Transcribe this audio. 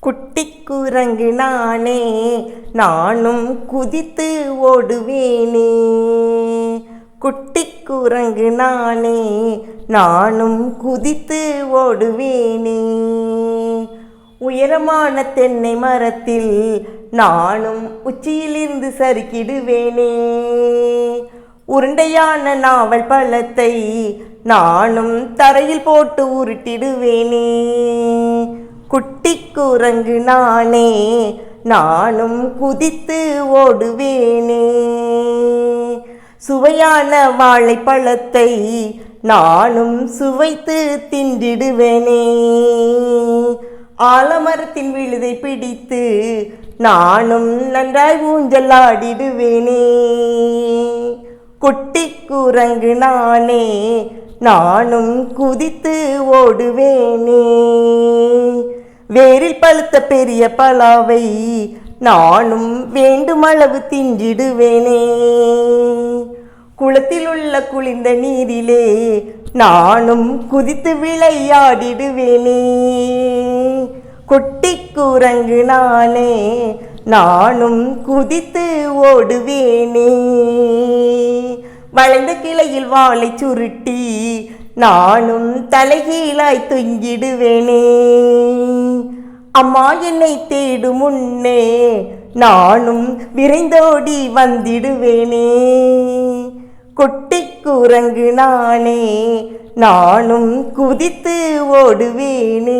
குட்டி குரங்கு நானே, நானும் குதித்து ஓடுவேனே. குட்டி குரங்கு நானே, நானும் குதித்து ஓடுவேனே. உயரமான தென்னை மரத்தில் நானும் உச்சியிலிருந்து சறுக்கிடுவேனே. உருண்டையான நாவல் பழத்தை நானும் தரையில் போட்டு உருட்டிடுவேனே. குட்டி குரங்கு நானே, நானும் குதித்து ஓடுவேனே. சுவையான வாழைப்பழத்தை நானும் சுவைத்து தின்றிடுவேனே. ஆலமரத்தின் விழுதை பிடித்து நானும் நன்றாய் ஊஞ்சல் ஆடிடுவேனே. குட்டி குரங்கு நானே, நானும் குதித்து ஓடுவேனே. வேரில் பழுத்த பெரிய பலாவை நானும் வேண்டுமளவு தின்றிடுவேனே. குளத்தில் உள்ள குளிர்ந்த நீரிலே நானும் குதித்து விளையாடிடுவேனே. குட்டி குரங்கு நானே, நானும் குதித்து ஓடுவேனே. வளைந்த கிளையில் வாளை சுருட்டி நானும் தலைகீழாய் தொங்கிடுவேனே. அம்மா என்னை தேடும் முன்னே நானும் விரைந்தோடி வந்திடுவேனே. குட்டி குரங்கு நானே, நானும் குதித்து ஓடுவேனே.